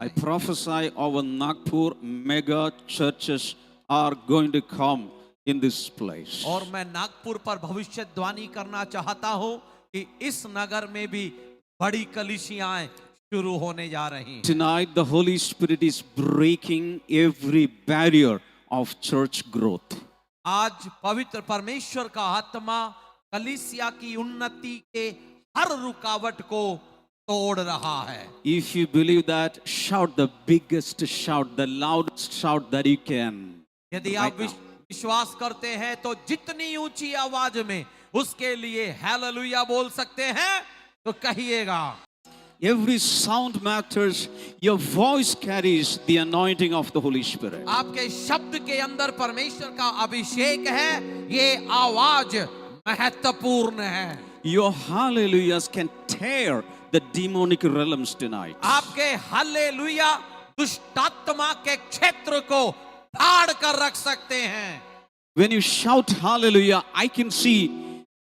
I prophesy over Nagpur, mega churches are going to come in this place. और मैं नागपुर पर भविष्यवाणी करना चाहता हूं कि इस नगर में भी बड़ी कलीसियाएं शुरू होने जा रही हैं। Tonight, the Holy Spirit is breaking every barrier of church growth. आज पवित्र परमेश्वर का आत्मा कलीसिया की उन्नति के हर रुकावट को तोड़ रहा है। If you believe that, shout the biggest shout, the loudest shout that you can. यदि आप विश्वास करते हैं तो जितनी ऊंची आवाज में उसके लिए हालेलुया बोल सकते हैं तो कहिएगा। Every sound matters. Your voice carries the anointing of the Holy Spirit. आपके शब्द के अंदर परमेश्वर का अभिषेक है, ये आवाज महत्वपूर्ण है। Your hallelujahs can tear the demonic realms tonight. आपके हालेलुया दुष्टात्मा के क्षेत्र को फाड़ कर रख सकते हैं। When you shout hallelujah, I can see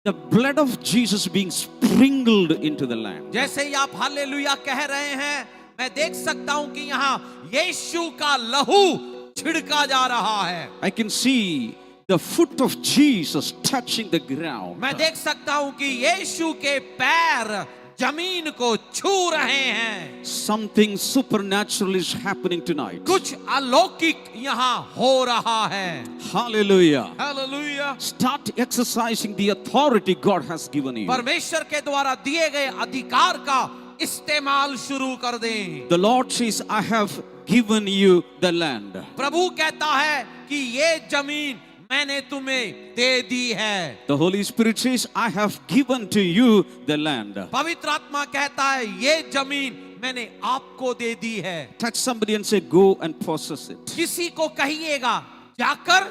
the blood of Jesus being sprinkled into the land. जैसे ही आप हालेलुया कह रहे हैं, मैं देख सकता हूं कि यहाँ यीशु का लहू छिड़का जा रहा है। I can see the foot of Jesus touching the ground. मैं देख सकता हूं कि यीशु के पैर जमीन को छू रहे हैं। Something supernatural is happening tonight. कुछ अलौकिक यहाँ हो रहा है। Hallelujah. Hallelujah. Start exercising the authority God has given you. परमेश्वर के द्वारा दिए गए अधिकार का इस्तेमाल शुरू कर दें। The Lord says, I have given you the land. प्रभु कहता है कि ये जमीन मैंने तुम्हें दे दी है। The Holy Spirit says, I have given to you the land. पवित्र आत्मा कहता है ये जमीन मैंने आपको दे दी है। Touch somebody and say, go and possess it. किसी को कहिएगा जाकर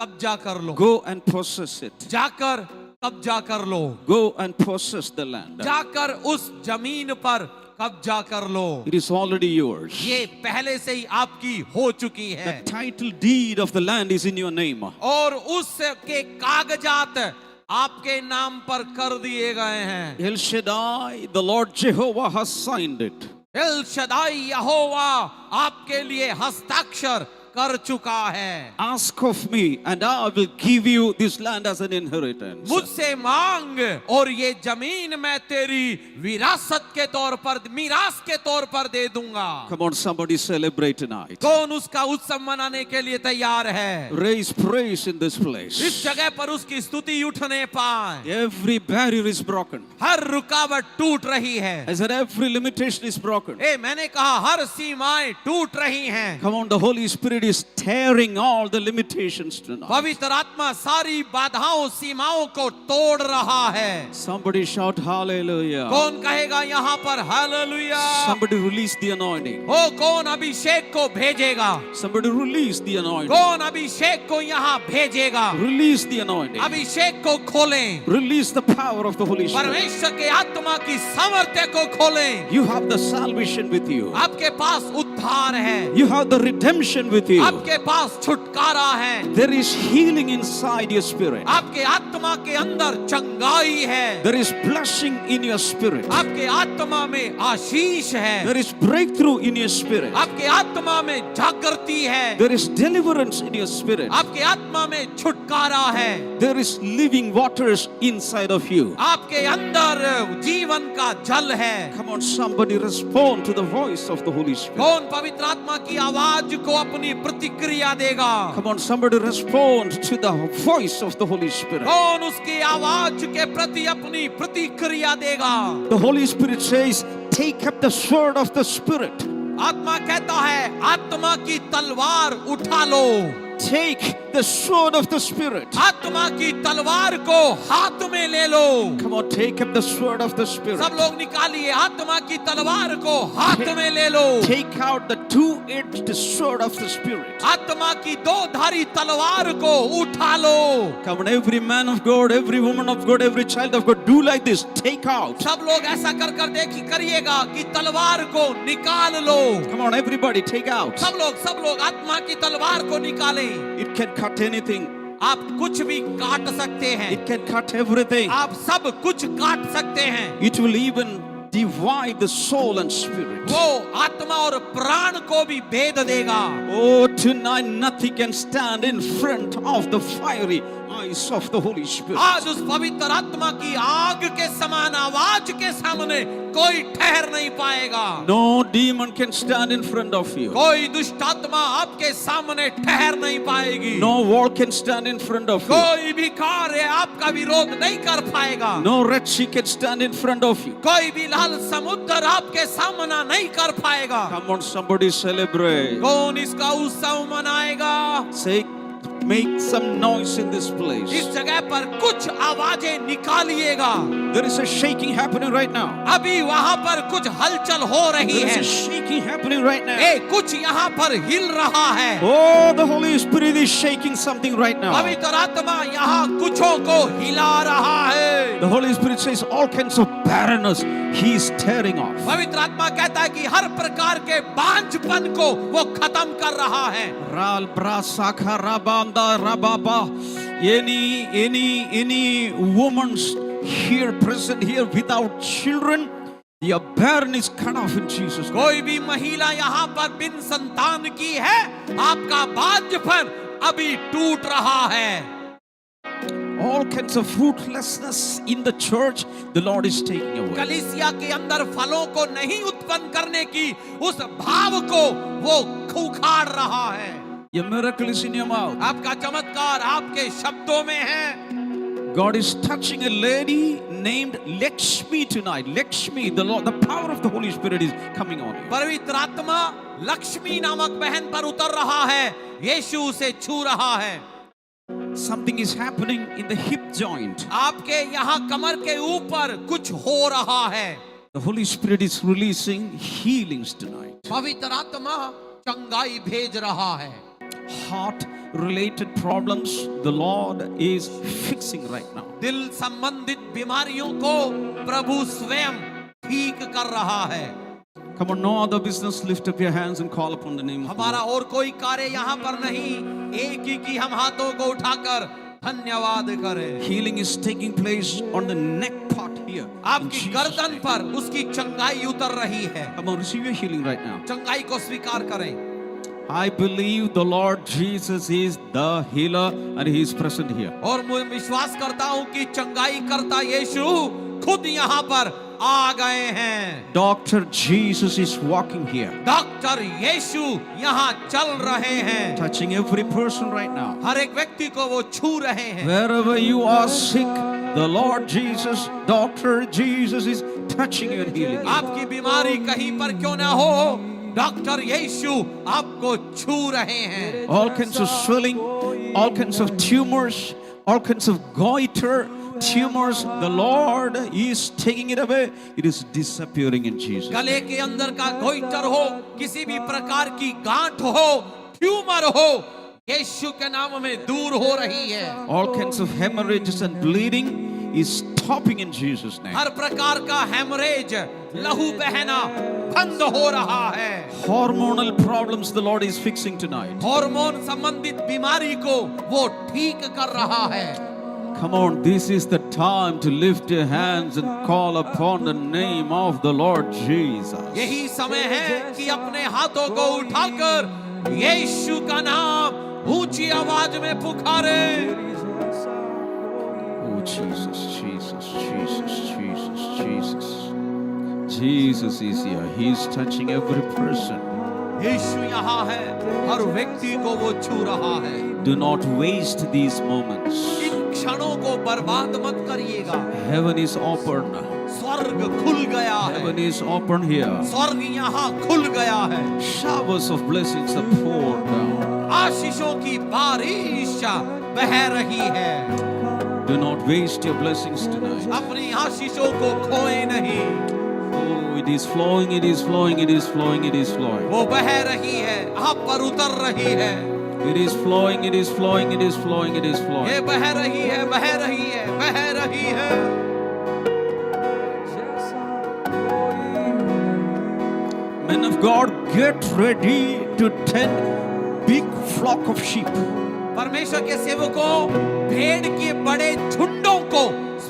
कब्जा कर लो। Go and possess it. जाकर कब्जा कर लो। Go and possess the land. जाकर उस जमीन पर कब्जा कर लो। It is already yours. ये पहले से ही आपकी हो चुकी है। The title deed of the land is in your name. और उसके कागजात आपके नाम पर कर दिए गए हैं। El Shaddai, the Lord Jehovah has signed it. El Shaddai यहोवा आपके लिए हस्ताक्षर कर चुका है। Ask of me and I will give you this land as an inheritance. मुझसे मांग और ये जमीन मैं तेरी विरासत के तौर पर, मीरास के तौर पर दे दूंगा। Come on, somebody celebrate tonight. कौन उसका उत्सव मनाने के लिए तैयार है? Raise praise in this place. इस जगह पर उसकी स्तुति उठने पाए। Every barrier is broken. हर रुकावट टूट रही है। I said every limitation is broken. मैंने कहा हर सीमाएं टूट रही हैं। Come on, the Holy Spirit is tearing all the limitations tonight. पवित्र आत्मा सारी बाधाओं सीमाओं को तोड़ रहा है। Somebody shout hallelujah. कौन कहेगा यहाँ पर hallelujah? Somebody release the anointing. ओ कौन अभिषेक को भेजेगा? Somebody release the anointing. कौन अभिषेक को यहाँ भेजेगा? Release the anointing. अभिषेक को खोलें। Release the power of the Holy Spirit. परमेश्वर के आत्मा की सामर्थ्य को खोलें। You have the salvation with you. आपके पास उद्धार है। You have the redemption with you. आपके पास छुटकारा है। There is healing inside your spirit. आपके आत्मा के अंदर चंगाई है। There is blessing in your spirit. आपके आत्मा में आशीष है। There is breakthrough in your spirit. आपके आत्मा में जागृति है। There is deliverance in your spirit. आपके आत्मा में छुटकारा है। There is living waters inside of you. आपके अंदर जीवन का जल है। Come on, somebody respond to the voice of the Holy Spirit. कौन पवित्र आत्मा की आवाज को अपनी प्रतिक्रिया देगा? Come on, somebody respond to the voice of the Holy Spirit. कौन उसकी आवाज के प्रति अपनी प्रतिक्रिया देगा? The Holy Spirit says, take up the sword of the Spirit. आत्मा कहता है आत्मा की तलवार उठा लो। Take the sword of the Spirit. आत्मा की तलवार को हाथ में ले लो। Come on, take up the sword of the Spirit. सब लोग निकालिए आत्मा की तलवार को हाथ में ले लो। Take out the two-edged sword of the Spirit. आत्मा की दो धारी तलवार को उठा लो। Come on, every man of God, every woman of God, every child of God, do like this. Take out. सब लोग ऐसा कर कर करिएगा कि तलवार को निकाल लो। Come on, everybody, take out. सब लोग आत्मा की तलवार को निकालें। It can cut anything. आप कुछ भी काट सकते हैं। It can cut everything. आप सब कुछ काट सकते हैं। It will even divide the soul and spirit. वो आत्मा और प्राण को भी भेद देगा। Oh, tonight nothing can stand in front of the fiery eyes of the Holy Spirit. आज उस पवित्र आत्मा की आग के समान आवाज के सामने कोई ठहर नहीं पाएगा। No demon can stand in front of you. कोई दुष्ट आत्मा आपके सामने ठहर नहीं पाएगी। No wall can stand in front of you. कोई भी कार्य आपका विरोध नहीं कर पाएगा। No Red Sea can stand in front of you. कोई भी लाल समुद्र आपके सामना नहीं कर पाएगा। Come on, somebody celebrate. कौन इसका उत्सव मनाएगा? Say, make some noise in this place. इस जगह पर कुछ आवाजें निकालिएगा। There is a shaking happening right now. अभी वहां पर कुछ हलचल हो रही There is है। a shaking happening right now. कुछ यहाँ पर हिल रहा है। Oh, the Holy Spirit is shaking something right now. पवित्र आत्मा यहाँ कुछों को हिला रहा है। The Holy Spirit says all kinds of barrenness He is tearing off. पवित्र आत्मा कहता है कि हर प्रकार के बांझपन को वो खत्म कर रहा है। Ral brasaka rabanda rababa. Any woman's here present here without children, your barren is cut off in Jesus' name. कोई भी महिला यहाँ पर बिन संतान की है, आपका बांझपन अभी टूट रहा है। All kinds of fruitlessness in the church, the Lord is taking away. कलीसिया के अंदर फलों को नहीं उत्पन्न करने की उस भाव को वो खुखाड़ रहा है। Your miracle is in your mouth. आपका चमत्कार आपके शब्दों में है। God is touching a lady named Lakshmi tonight. Lakshmi, the Lord, the power of the Holy Spirit is coming on you. पवित्र आत्मा लक्ष्मी नामक बहन पर उतर रहा है। यीशु उसे छू रहा है। Something is happening in the hip joint. आपके यहाँ कमर के ऊपर कुछ हो रहा है। The Holy Spirit is releasing healings tonight. पवित्र आत्मा चंगाई भेज रहा है। Heart related problems, the Lord is fixing right now. दिल संबंधित बीमारियों को प्रभु स्वयं ठीक कर रहा है। Come on, no other business. Lift up your hands and call upon the name of the हमारा Lord. और कोई कार्य यहाँ पर नहीं, एक ही की हम हाथों को उठाकर धन्यवाद करें। Healing is taking place on the neck part here. In आपकी Jesus' गर्दन name. पर उसकी चंगाई उतर रही है। Come on, receive your healing right now. चंगाई को स्वीकार करें। I believe the Lord Jesus is the healer and He is present here. और मैं विश्वास करता हूँ कि चंगाई करता यीशु खुद यहाँ पर आ गए हैं। Dr. Jesus is walking here, doctor यीशु यहाँ चल रहे हैं। touching every person right now. हर एक व्यक्ति को वो छू रहे हैं। Wherever you are sick, the Lord Jesus, Dr. Jesus is touching you and healing you. आपकी बीमारी कहीं पर क्यों ना हो, डॉक्टर यीशु आपको छू रहे हैं। All kinds of swelling, all kinds of tumors, all kinds of goiter, tumors, the Lord is taking it away. It is disappearing in Jesus. गले के अंदर का गोइटर हो, किसी भी प्रकार की गांठ हो, ट्यूमर हो, यीशु के नाम में दूर हो रही है। All kinds of hemorrhages and bleeding is stopping in Jesus' name. हर प्रकार का हेमरेज, लहू बहना बंद हो रहा है। Hormonal problems the Lord is fixing tonight. Hormone संबंधित बीमारी को वो ठीक कर रहा है। Come on, this is the time to lift your hands and call upon the name of the Lord Jesus. यही समय है कि अपने हाथों को उठाकर यीशु का नाम ऊंची आवाज में पुकारे। Oh, Jesus, Jesus, Jesus, Jesus, Jesus. Jesus is here. He is touching every person. यीशु यहाँ है, हर व्यक्ति को वो छू रहा है। Do not waste these moments. इन क्षणों को बर्बाद मत करिएगा। Heaven is open. स्वर्ग खुल गया है। Heaven is open here. स्वर्ग यहाँ खुल गया है। Showers of blessings are poured down. आशीषों की बारिश बह रही है। Do not waste your blessings tonight. अपनी आशीषों को खोए नहीं। Oh, it is flowing, it is flowing, it is flowing, it is flowing. वो बह रही है, आप पर उतर रही है। It is flowing, it is flowing, it is flowing, it is ये flowing. बह रही है, बह rही है, बह रही है। Men of God, get ready to tend big flock of sheep. परमेश्वर के सेवकों, भेड़ के बड़े झुंडों को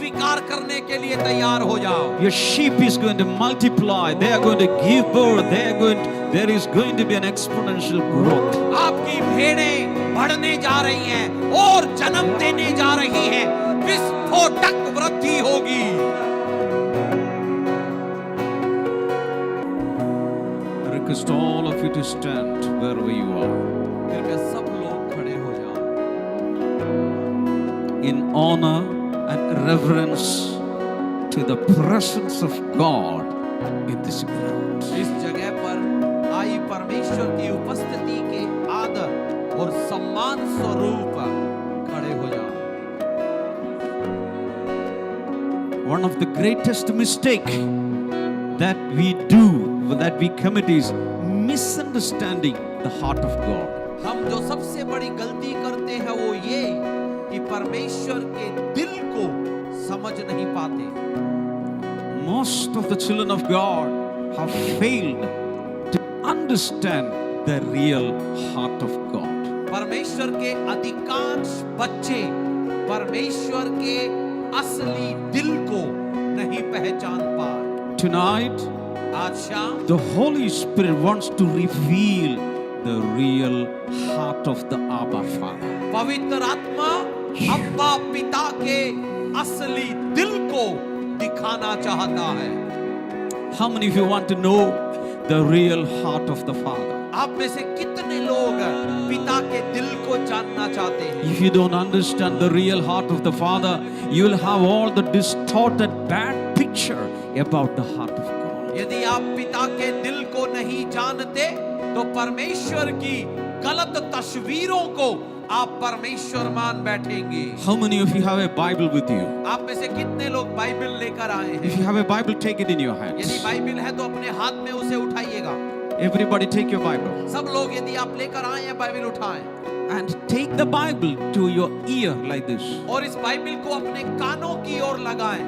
स्वीकार करने के लिए तैयार हो जाओ। Your sheep is going to multiply. They are going to give birth. There is going to be an exponential growth. आपकी भेड़ें बढ़ने जा रही हैं और जन्म देने जा रही हैं। विस्फोटक वृद्धि होगी। I request all of you to stand wherever you are कृपया सब लोग खड़े हो जाओ। in honor and reverence to the presence of God in this ground. इस जगह पर आई परमेश्वर की उपस्थिति के आदर और सम्मान स्वरूप खड़े हो जाओ। One of the greatest mistake that we do, that we commit is misunderstanding the heart of God. हम जो सबसे बड़ी गलती करते हैं वो ये कि परमेश्वर के दिल को समझ नहीं पाते। Most of the children of God have failed to understand the real heart of God. परमेश्वर के अधिकांश बच्चे परमेश्वर के असली दिल को नहीं पहचान पाए। Tonight, आज शाम the Holy Spirit wants to reveal the real heart of the Abba Father. पवित्र आत्मा अब्बा पिता के असली दिल को दिखाना चाहता है। How many of you want to know the real heart of the Father? आप में से कितने लोग पिता के दिल को जानना चाहते हैं? If you don't understand the real heart of the Father, you will have all the distorted bad picture about the heart of God. यदि आप पिता के दिल को नहीं जानते तो परमेश्वर की गलत तस्वीरों को आप परमेश्वर मान बैठेंगे। How many of you have a Bible with you? आप में से कितने लोग बाइबल लेकर आए If हैं? you have a Bible, take it in your hands. यदि बाइबल है तो अपने हाथ में उसे उठाइएगा। Everybody take your Bible सब लोग यदि आप लेकर आए हैं बाइबल उठाएं and take the Bible to your ear like this. और इस बाइबल को अपने कानों की ओर लगाएं।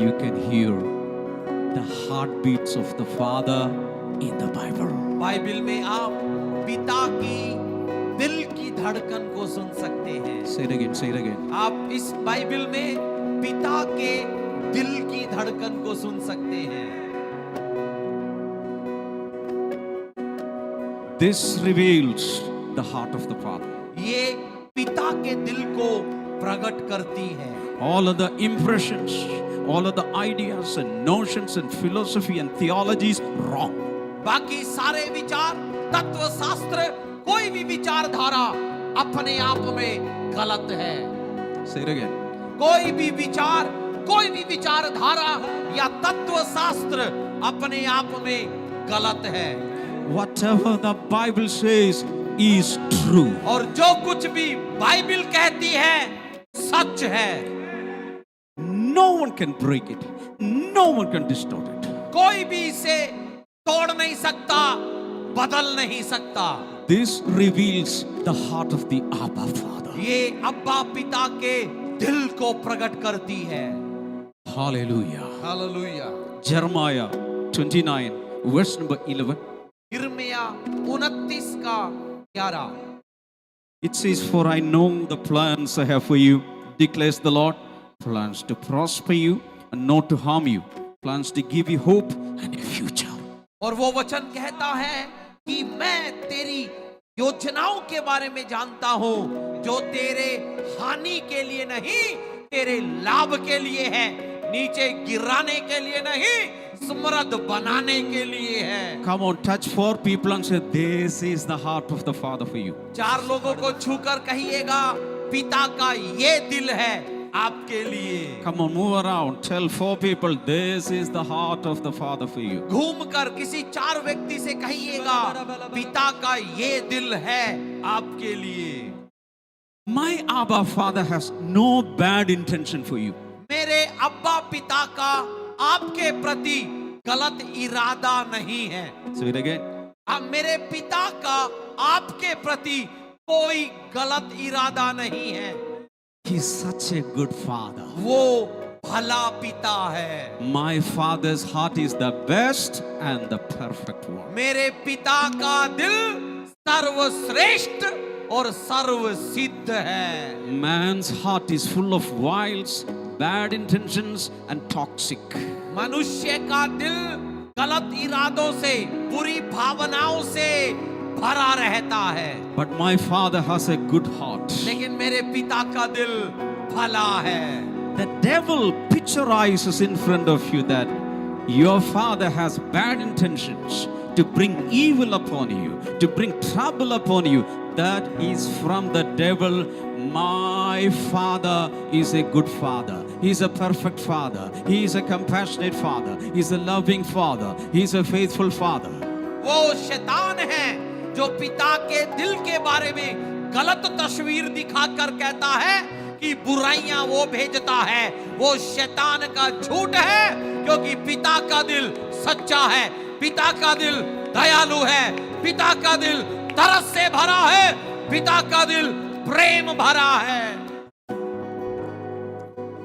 You can hear the heartbeats of the Father in the Bible. Bible में आप पिता की दिल की धड़कन को सुन सकते हैं। Say it again, say it again. आप इस बाइबल में पिता के दिल की धड़कन को सुन सकते हैं। This reveals the heart of the Father. ये पिता के दिल को प्रकट करती है। All of the impressions, all of the ideas and notions and philosophy and theologies wrong. बाकी सारे विचार, तत्व शास्त्र, कोई भी विचारधारा अपने आप में गलत है। Say it again. कोई भी विचार, कोई भी विचारधारा या तत्व शास्त्र अपने आप में गलत है। Whatever the Bible says is true. और जो कुछ भी बाइबल कहती है सच है। No one can break it. No one can distort it. कोई भी इसे तोड़ नहीं सकता, बदल नहीं सकता। This reveals the heart of the Abba Father. ये अब्बा पिता के दिल को प्रकट करती है। Hallelujah. Hallelujah. Jeremiah 29, verse number 11. यिर्मयाह 29 का 11। It says, "For I know the plans I have for you, declares the Lord, plans to prosper you and not to harm you, plans to give you hope and a future." और वो वचन कहता है कि मैं तेरी योजनाओं के बारे में जानता हूं जो तेरे हानि के लिए नहीं, तेरे लाभ के लिए है, नीचे गिराने के लिए नहीं, समृद्ध बनाने के लिए है। Come on, touch 4 people and say, "This is the heart of the Father for you." 4 लोगों को छूकर कहिएगा, पिता का ये दिल है आपके लिए। Come on, move around. Tell 4 people, "This is the heart of the Father for you." घूमकर किसी 4 व्यक्ति से कहिएगा, पिता का ये दिल है आपके लिए। My Abba Father has no bad intention for you. मेरे अब्बा पिता का आपके प्रति गलत इरादा नहीं है। Say it again. अब मेरे पिता का आपके प्रति कोई गलत इरादा नहीं है। He's such a good Father. वो भला पिता है। My Father's heart is the best and the perfect one. मेरे पिता का दिल सर्वश्रेष्ठ और सर्व सिद्ध है। Man's heart is full of wiles, bad intentions, and toxic. मनुष्य का दिल गलत इरादों से, बुरी भावनाओं से भरा रहता है, But my Father has a good heart. लेकिन मेरे पिता का दिल भला है। The devil picturizes in front of you that your father has bad intentions to bring evil upon you, to bring trouble upon you. That is from the devil. My father is a good father. He is a perfect father. He is a compassionate father. He is a loving father. He is a faithful father. वो शैतान है जो पिता के दिल के बारे में गलत तस्वीर दिखाकर कहता है कि बुराइयां वो भेजता है। वो शैतान का झूठ है, क्योंकि पिता का दिल सच्चा है, पिता का दिल दयालु है, पिता का दिल तरस से भरा है, पिता का दिल प्रेम भरा है।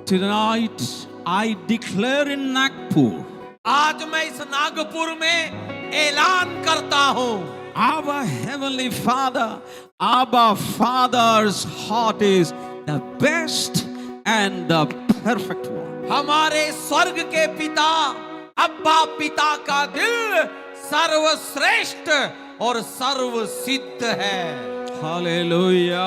Tonight I declare in Nagpur, आज मैं इस नागपुर में ऐलान करता हूं, our heavenly Father, Abba Father's heart is the best and the perfect one. हमारे स्वर्ग के पिता अब्बा पिता का दिल सर्वश्रेष्ठ और सर्व सिद्ध है। Hallelujah.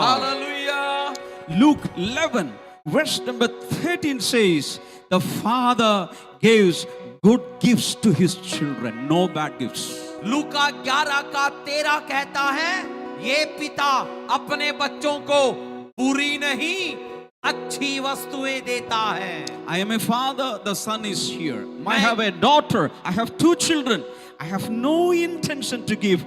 Hallelujah. Luke 11 verse number 13 says, the Father gives good gifts to his children, no bad gifts. लूका 11 का 13 कहता है, ये पिता अपने बच्चों को बुरी नहीं अच्छी वस्तुएं देता है। I am a father, the son is here. I have a daughter, I have 2 children. I have no intention to give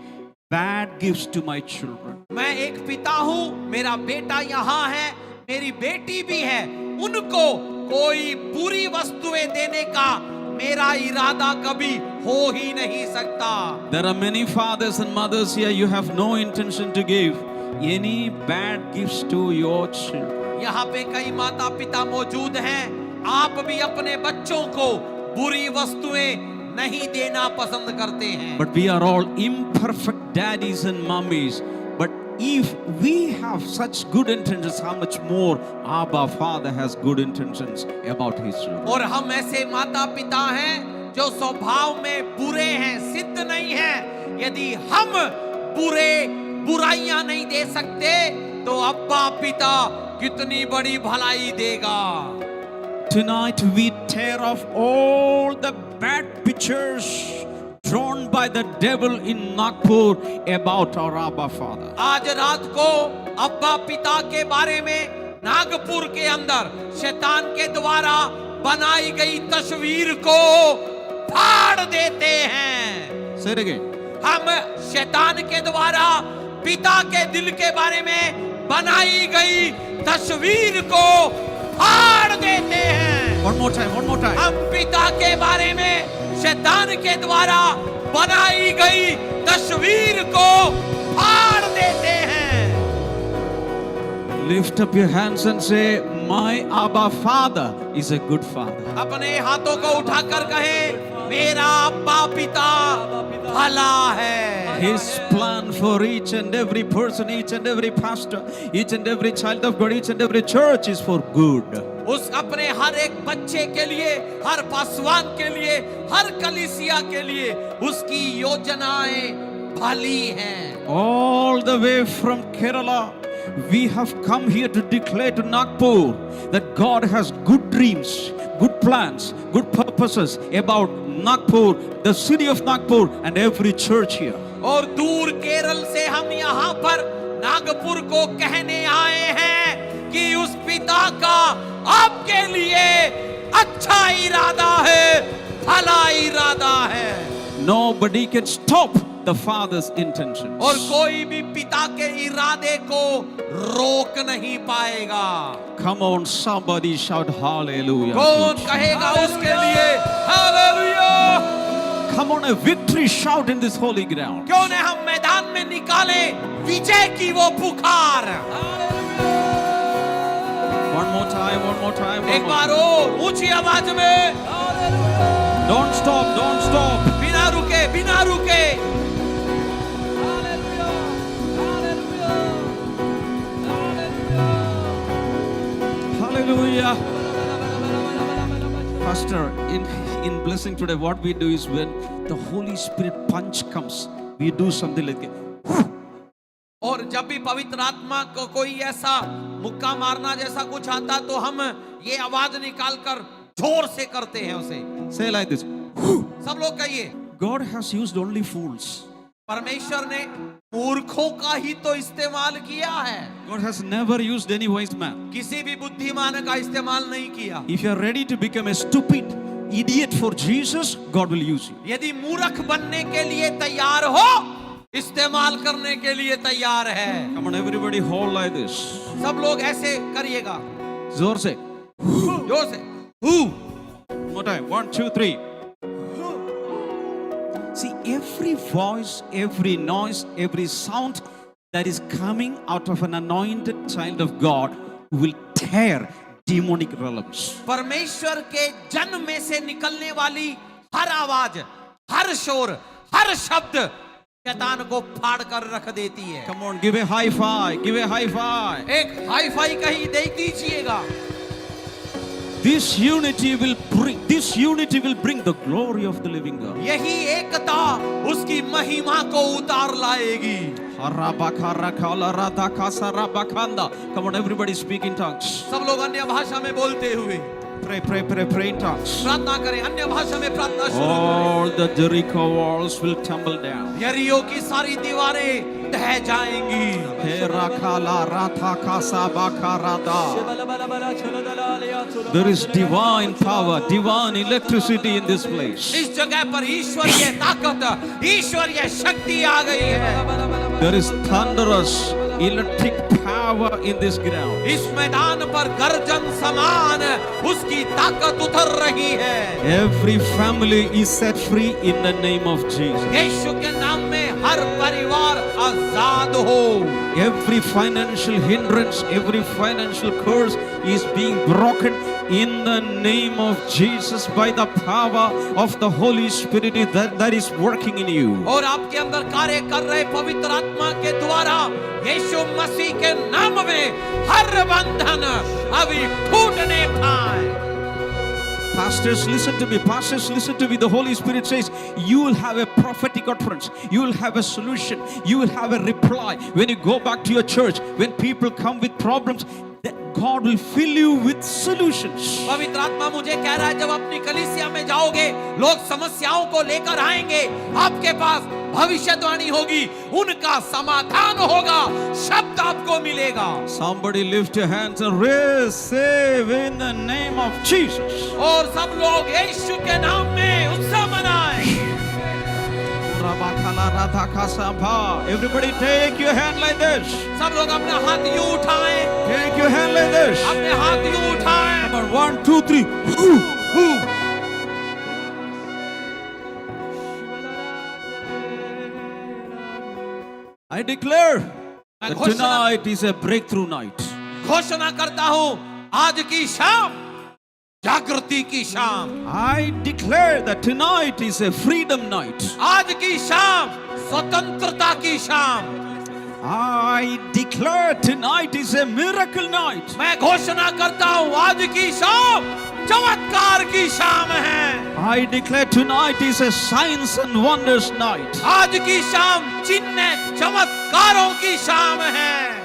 bad gifts to my children. मैं एक पिता हूं, मेरा बेटा यहाँ है, मेरी बेटी भी है, उनको कोई बुरी वस्तुएं देने का मेरा इरादा कभी हो ही नहीं सकता। There are many fathers and mothers here, you have no intention to give any bad gifts to your children. यहाँ पे कई माता पिता मौजूद हैं, आप भी अपने बच्चों को बुरी वस्तुएं नहीं देना पसंद करते हैं। But we are all imperfect daddies and mummies. But if we have such good intentions, how much more Abba Father has good intentions about his children. और हम ऐसे माता पिता हैं जो स्वभाव में बुरे हैं, सिद्ध नहीं हैं। यदि हम बुराइयां नहीं दे सकते, तो अब्बा पिता कितनी बड़ी भलाई देगा। Tonight we tear off all the bad pictures drawn by the devil in Nagpur about our Abba Father. आज रात को अब्बा पिता के बारे में नागपुर के अंदर शैतान के द्वारा बनाई गई तस्वीर को फाड़ देते हैं। Say it again. हम शैतान के द्वारा पिता के दिल के बारे में बनाई गई तस्वीर को फाड़ देते हैं। One more time, one more time. हम पिता के बारे में शैतान के द्वारा बनाई गई तस्वीर को फाड़ देते हैं। Lift up your hands and say, my Abba Father is a good father. अपने हाथों को उठाकर कहें, मेरा अब्बा पिता भला है। His plan for each and every person, each and every pastor, each and every child of God, each and every church is for good. उस अपने हर एक बच्चे के लिए, हर पासवान के लिए, हर कलीसिया के लिए उसकी योजनाएं भली हैं। All the way from Kerala, we have come here to declare to Nagpur that God has good dreams, good plans, good purposes about Nagpur, the city of Nagpur, and every church here. और दूर केरल से हम यहाँ पर नागपुर को कहने आए हैं कि उस पिता का आपके लिए अच्छा इरादा है, भला इरादा है। Nobody can stop the Father's intentions. और कोई भी पिता के इरादे को रोक नहीं पाएगा। Come on, somebody shout hallelujah. कौन कहेगा उसके लिए hallelujah? Come on, a victory shout in this holy ground. क्यों न हम मैदान में निकालें विजय की वो पुकार। One more time, one more time. एक बार और ऊंची आवाज में, Don't stop, don't stop. बिना रुके, बिना रुके। Hallelujah. Pastor, in blessing today, what we do is when the Holy Spirit punch comes, we do something like that. और जब भी पवित्र आत्मा को कोई ऐसा मुक्का मारना जैसा कुछ आता तो हम ये आवाज निकालकर जोर से करते हैं उसे. Say like this. सब लोग कहिए. God has used only fools. परमेश्वर ने मूर्खों का ही तो इस्तेमाल किया है. God has never used any wise man. किसी भी बुद्धिमान का इस्तेमाल नहीं किया. If you are ready to become a stupid idiot for Jesus, God will use you. यदि मूर्ख बनने के लिए तैयार हो, इस्तेमाल करने के लिए तैयार है. Come on, everybody, hold like this. सब लोग ऐसे करिएगा. जोर से. जोर से. One more time. 1, 2, 3. See, every voice, every noise, every sound that is coming out of an anointed child of God will tear demonic realms. परमेश्वर के जन में से निकलने वाली हर आवाज, हर शोर, हर शब्द शैतान को फाड़ कर रख देती है. Come on, give a high five. Give a high five. एक हाई फाई कहीं दे दीजिएगा. This unity will bring the glory of the living God. यही एकता उसकी महिमा को उतार लाएगी. Come on, everybody speak in tongues. सब लोग अन्य भाषा में बोलते हुए Pray in tongues. प्रार्थना करें. अन्य भाषा में प्रार्थना शुरू All the Jericho walls will tumble down. करें. यरीहो की सारी दीवारें ढह जाएंगी. There is divine power, divine electricity in this place. इस जगह पर ईश्वरीय ताकत, ईश्वरीय शक्ति आ गई है. There is thunderous electric power in this ground. इस मैदान पर गर्जन समान उसकी ताकत उतर रही है. Every family is set free in the name of Jesus. यीशु के नाम में हर परिवार आजाद हो. Every financial hindrance, every financial curse is being broken in the name of Jesus by the power of the Holy Spirit that is working in you. और आपके अंदर कार्य कर रहे पवित्र आत्मा के द्वारा यीशु मसीह के नाम में हर बंधन अभी टूटने पाए. Pastors, listen to me. Pastors, listen to me. The Holy Spirit says you will have a prophetic utterance. You will have a solution. You will have a reply. When you go back to your church, when people come with problems, that God will fill you with solutions. पवित्र आत्मा मुझे कह रहा है जब अपनी कलीसिया में जाओगे, लोग समस्याओं को लेकर आएंगे, आपके पास भविष्यवाणी होगी, उनका समाधान होगा, शब्द आपको मिलेगा. Somebody lift your hands and receive in the name of Jesus. और सब लोग यीशु के नाम में उत्सव मनाएं. Everybody take your hand like this. सब लोग अपने हाथ यूं उठाएं. Take your hand like this. अपने हाथ यूं उठाएं. Come on, 1, 2, 3. I declare that tonight is a breakthrough night. घोषणा करता हूं आज की शाम जागृति की शाम. I declare that tonight is a freedom night. आज की शाम स्वतंत्रता की शाम. I declare tonight is a miracle night. मैं घोषणा करता हूं आज की शाम चमत्कार की शाम है. I declare tonight is a signs and wonders night. आज की शाम चिन्ह चमत्कारों की शाम है.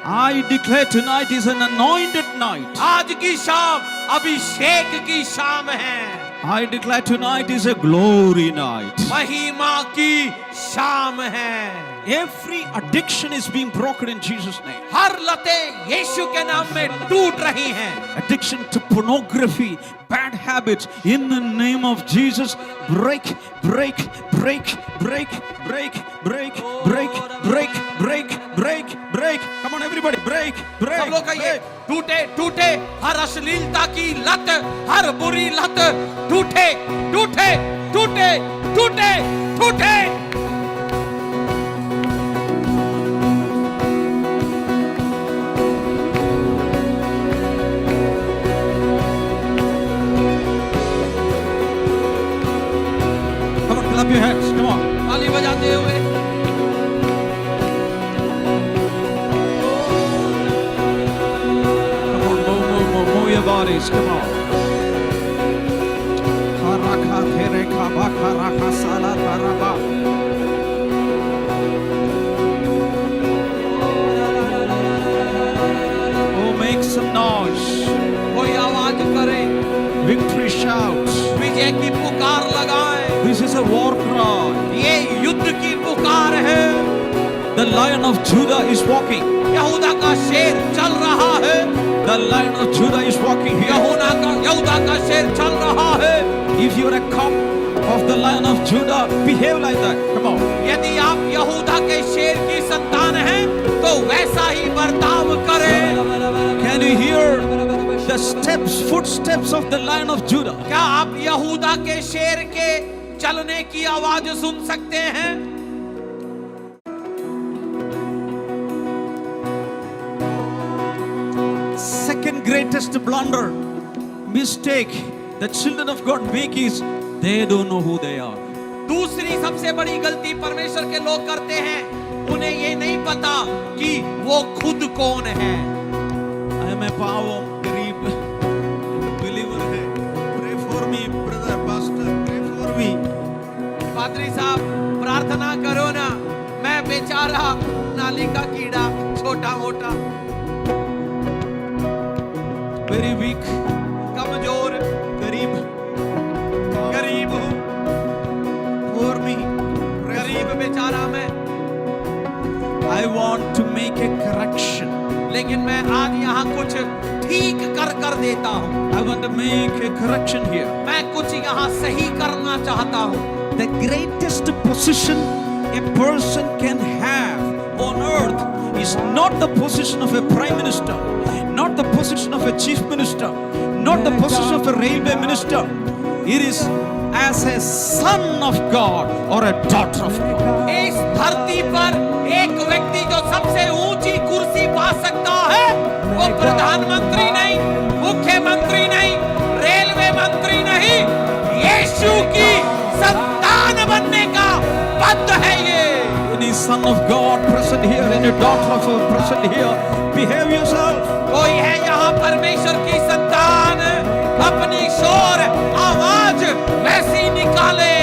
I declare tonight is an anointed night. आज की शाम अभिषेक की शाम है. I declare tonight is a glory night. महिमा की शाम है. Every addiction is being broken in Jesus' name. हर लतें यीशु के नाम में टूट रही हैं. Addiction to pornography, bad habits, in the name of Jesus, break, break, break, break, break, break, break, break, break, break, break. Come on, everybody, break, break. सब लोग कहिए टूटे टूटे हर अश्लीलता की लत, हर बुरी लत टूटे टूटे टूटे टूटे टूटे. Clap your hands, come on. ताली बजाते हुए Come on, move your body. bodies. Come on. Haraka tereka bakaraka salataraba. Oh, make some noise. कोई आवाज करे, Victory shouts. विजय की पुकार लगाए। This is a war cry. ये युद्ध की पुकार है। The Lion of Judah is walking. यहूदा का शेर चल रहा है। The Lion of Judah is walking here. यहूदा का शेर चल रहा है। If you're a cop of the Lion of Judah, behave like that. Come on. यदि आप यहूदा के शेर की संतान हैं, तो वैसा ही बर्ताव करें। Can you hear the footsteps of the Lion of Judah? क्या आप यहूदा के शेर के चलने की आवाज सुन सकते हैं? Second greatest blunder, mistake the children of God make is they don't know who they are. दूसरी सबसे बड़ी गलती परमेश्वर के लोग करते हैं, उन्हें ये नहीं पता कि वो खुद कौन है। I am a पावम गरीब believer है. Pray for me, brother, pastor. Pray for me. पादरी साहब प्रार्थना करो ना, मैं बेचारा नाली का कीड़ा, छोटा मोटा, Very weak, कमजोर, गरीब हूँ, for me. गरीब बेचारा मैं। I want to make a correction. लेकिन मैं आज यहाँ कुछ ठीक कर देता हूँ। I want to make a correction here. मैं कुछ यहाँ सही करना चाहता हूँ। The greatest position a person can have on earth is not the position of a prime minister, not the position of a chief minister, not the position of a railway minister. It is as a son of God or a daughter of God. इस धरती पर एक व्यक्ति जो सबसे ऊंची कुर्सी पा सकता है, वो प्रधानमंत्री नहीं, मुख्यमंत्री नहीं, रेलवे मंत्री नहीं, यीशु की संतान बनने का पद है ये। Any son of God present here, any daughter of God present here, behave yourself. कोई है यहाँ परमेश्वर की संतान, अपनी शोर आवाज वैसी निकाले।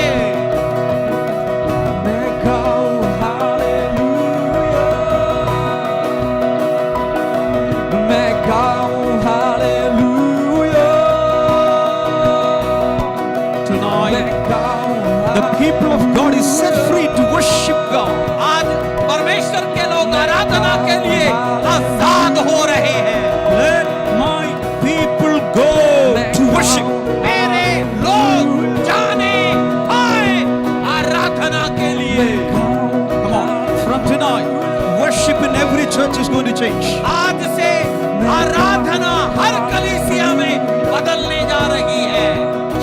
The people of God is set free to worship God. आज परमेश्वर के लोग आराधना के लिए आजाद हो रहे हैं। Let my people go to worship. मेरे लोग जाने आए आराधना के लिए। Come on, from tonight, worship in every church is going to change. आज से आराधना हर कलीसिया में बदलने जा रही है।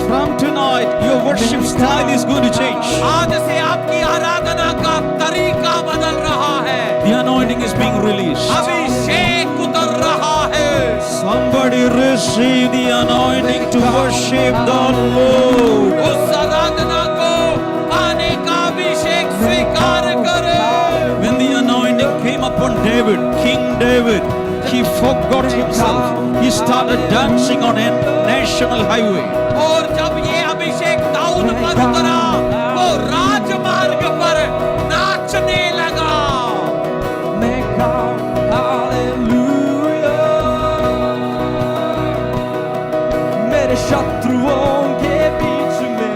From tonight, your worship style is going to change. आज से आपकी आराधना का तरीका बदल रहा है। The anointing is being released. अभिषेक उतर रहा है। Somebody receive the anointing to worship the Lord. उस आराधना को पाने का अभिषेक स्वीकार करे। When the anointing came upon David, King David, he forgot himself. He started dancing on a national highway. और जब ये अभिषेक दाऊद पर उतरा, वो राजमार्ग पर नाचने लगा। मेरे शत्रुओं के बीच में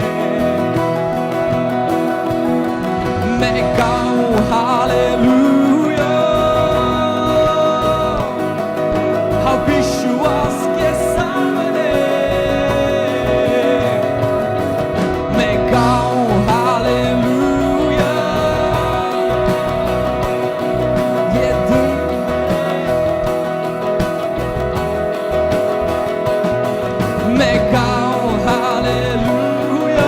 मैं गाऊं हालेलुया। अविश्वास के सामने मैं गाऊं हालेलुया। ये मैं गाऊं hallelujah.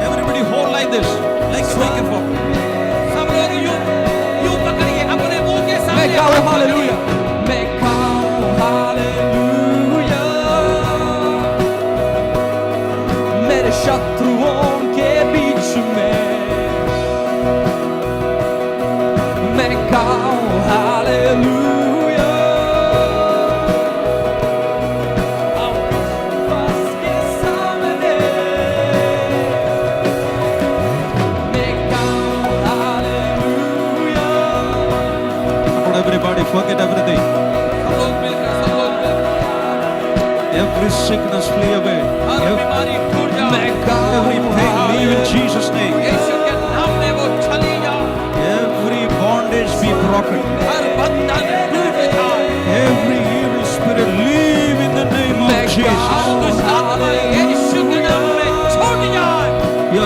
Everybody hold like this, like microphone. सब लोग यूं पकड़िए अपने मुंह के मैं सामने। गाऊं हालेलुया। मैं गाऊं हालेलुया। मेरे शत्रुओं के बीच में मैं गाऊं hallelujah.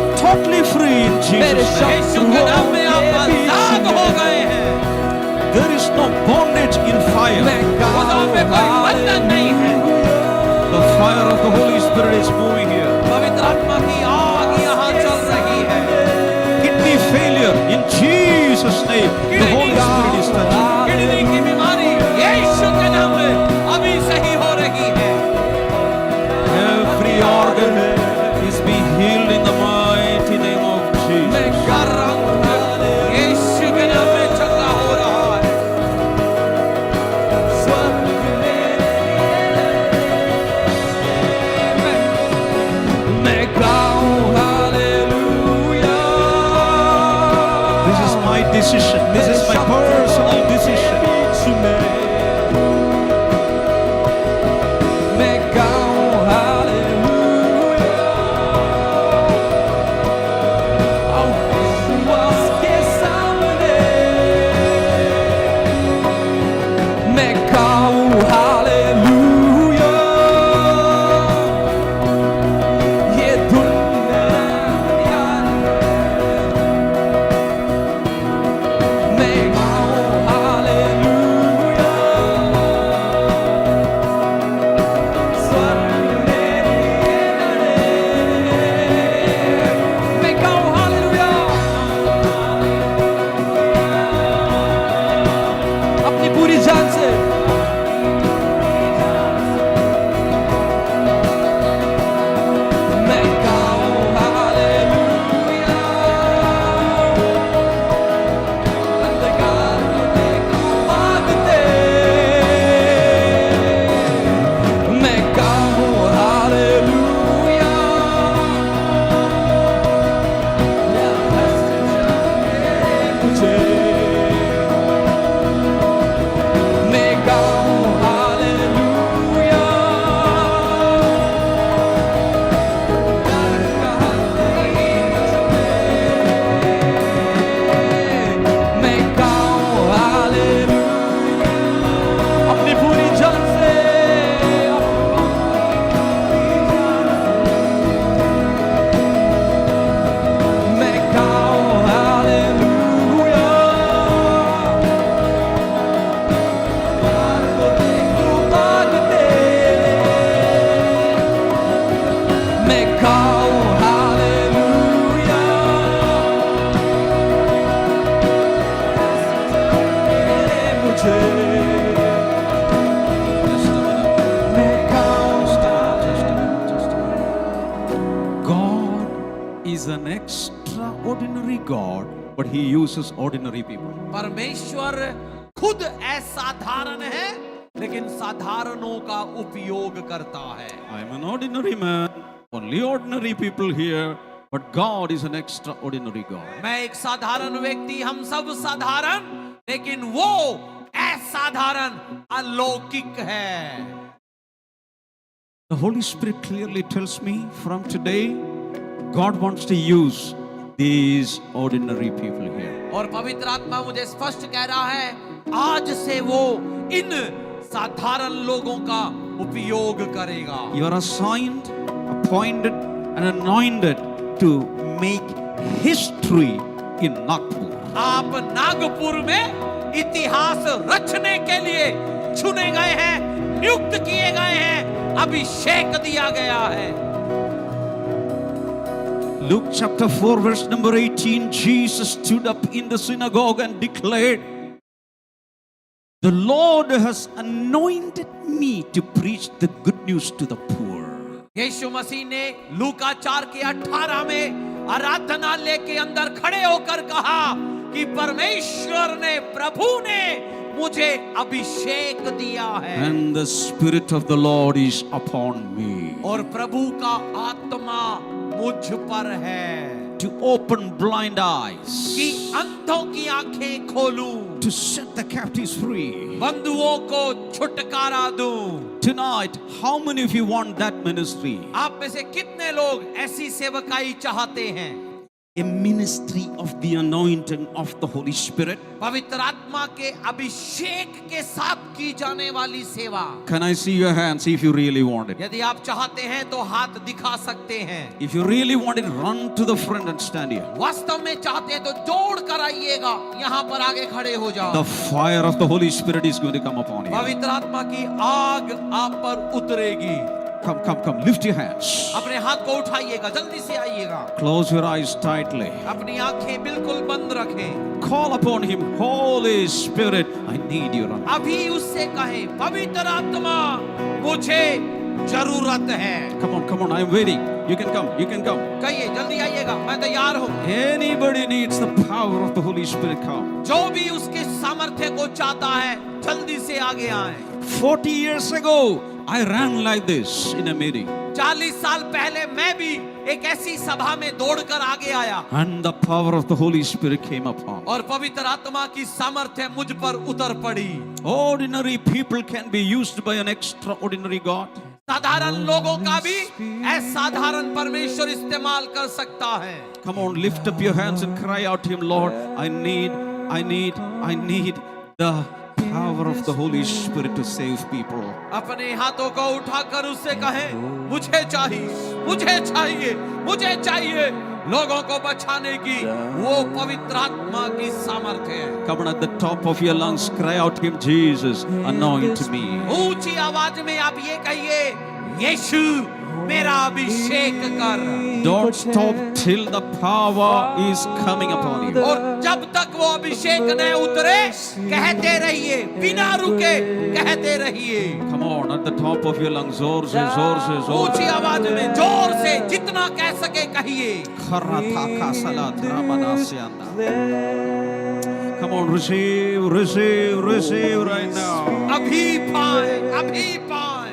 are totally free in मेरे Jesus' name. यीशु के नाम में आप शत्रुओं के आजाद बीच हो में गए हैं। There is no bondage in fire. मैं खुदा में कोई बंधन नहीं है। The fire of the Holy Spirit is moving here. पवित्र आत्मा की आग यहाँ चल रही है। Kidney failure in Jesus' name. The Holy Spirit is touching. Kidney की बीमारी यीशु के नाम में अभी सही हो रही है। Every organ is being healed in the mighty name of मैं Jesus. हर अंग यीशु के नाम में चंगा हो रहा है। स्वर्ग में मैं गाऊं hallelujah. This is my decision. This is my personal decision. बीच में मैं गाऊं हालेलुया। आओ विश्वास के सामने मैं गाऊं हालेलुया। ये दुनिया मैं गाऊं हालेलुया। स्वर्ग मेरी मैं गाऊं हालेलुया। अपनी पूरी जान से मैं गाऊं हालेलुया। अंधकार में भागते मैं गाऊं हालेलुया। मुझे मैं गाऊं हालेलुया। मैं गाऊं हालेलुया। अपनी पूरी जान से मैं गाऊं हालेलुया। को देखूं भागते मैं गाऊं हालेलुया। मुझे मैं गाऊं God is an extraordinary God, but He uses ordinary people. परमेश्वर खुद असाधारण है, लेकिन साधारणों का उपयोग करता है। I am an ordinary man, only ordinary people here, but God is an extraordinary God. मैं एक साधारण व्यक्ति, हम सब साधारण, लेकिन वो असाधारण अलौकिक है। The Holy Spirit clearly tells me from today, God wants to use these ordinary people here. और पवित्र आत्मा मुझे स्पष्ट कह रहा है, आज से वो इन साधारण लोगों का उपयोग करेगा। You are assigned, appointed, and anointed to make history in Nagpur. आप नागपुर में इतिहास रचने के लिए चुने गए हैं, नियुक्त किए गए हैं, अभिषेक दिया गया है। Luke chapter 4 verse number 18, Jesus stood up in the synagogue and declared, "The Lord has anointed me to preach the good news to the poor." यीशु मसीह ने लूका 4 के 18 में आराधनालय के अंदर खड़े होकर कहा कि परमेश्वर ने, प्रभु ने मुझे अभिषेक दिया है। And the Spirit of the Lord is upon me और प्रभु का आत्मा मुझ पर है to open blind eyes, कि अंधों की आंखें खोलूं, to set the captives free. बंधुओं को छुटकारा दूं। Tonight, how many of you want that ministry? आप में से कितने लोग ऐसी सेवकाई चाहते हैं? a ministry of the anointing of the Holy Spirit? पवित्र आत्मा के अभिषेक के साथ की जाने वाली सेवा। Can I see your hands if you really want it? यदि आप चाहते हैं तो हाथ दिखा सकते हैं। If you really want it, run to the front and stand here. वास्तव में चाहते हैं तो दौड़ कर आइएगा, यहाँ पर आगे खड़े हो जाओ। The fire of the Holy Spirit is going to come upon you. पवित्र आत्मा की आग आप पर उतरेगी। Come, come, come. Lift your hands. अपने हाथ को उठाइएगा, जल्दी से आइएगा। Close your eyes tightly. अपनी आंखें बिल्कुल बंद रखें। Call upon Him, Holy Spirit. I need you. अभी उससे कहें, पवित्र आत्मा मुझे जरूरत है। Come on, come on. I am waiting. You can come. You can come. कहिए, जल्दी आइएगा, मैं तैयार हूँ। Anybody needs the power of the Holy Spirit, come. जो भी उसके सामर्थ्य को चाहता है, जल्दी से आगे आए। 40 years ago, I ran like this in a meeting. 40 साल पहले मैं भी एक ऐसी सभा में दौड़कर आगे आया And the power of the Holy Spirit came upon. और पवित्र आत्मा की सामर्थ्य मुझ पर उतर पड़ी। Ordinary people can be used by an extraordinary God. साधारण लोगों का भी असाधारण परमेश्वर इस्तेमाल कर सकता है। Come on, lift up your hands and cry out to Him, Lord, I need the power of the Holy Spirit to save people. अपने हाथों को उठाकर उससे कहें, मुझे चाहिए, मुझे चाहिए, मुझे चाहिए लोगों को बचाने की वो पवित्र आत्मा की सामर्थ्य है। Come on, at the top of your lungs, cry out to Him, Jesus, anoint me. ऊंची आवाज में आप ये कहिए, यीशु मेरा अभिषेक कर। Don't stop till the power is coming upon you. और जब तक वो अभिषेक न उतरे, कहते रहिए, बिना रुके कहते रहिए। Come on, at the top of your lungs, जोर से, जोर से, जोर ऊंची से. आवाज में जोर से जितना कह सके कहिए। Kharataka salat ramanasyanda. Come on, receive, receive, receive right now. अभी पाए, अभी पाए।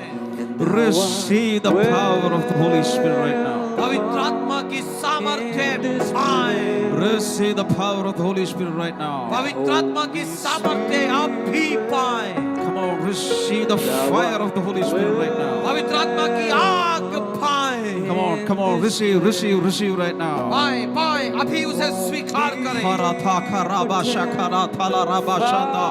Receive the power of the Holy Spirit right now. पवित्र आत्मा की सामर्थ्य पाए। Receive the power of the Holy Spirit right now. पवित्र आत्मा की सामर्थ्य आप भी पाए। Come on, receive the fire of the Holy Spirit right now. पवित्र आत्मा की आग पाए। Come on, receive, receive, receive right now. पाए, पाए, अभी उसे स्वीकार करें। Kharataka rabasha karatala rabashanda.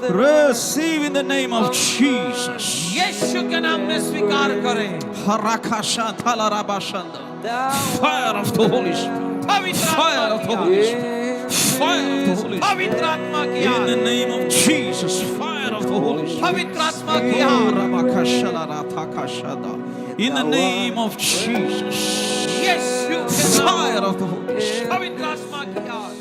Receive in the name of Jesus. यीशु के नाम में स्वीकार करें। Harakasha tala rabashanda. Fire of the Holy Spirit. पवित्र Fire of आत्मा the की Holy आग। Spirit. Fire of the Holy Spirit. पवित्र आत्मा की In the आग। name of Jesus. Fire of the Holy Spirit. पवित्र आत्मा की आग। In the name of Jesus. यीशु के नाम Fire of the Holy Spirit. पवित्र आत्मा की आग।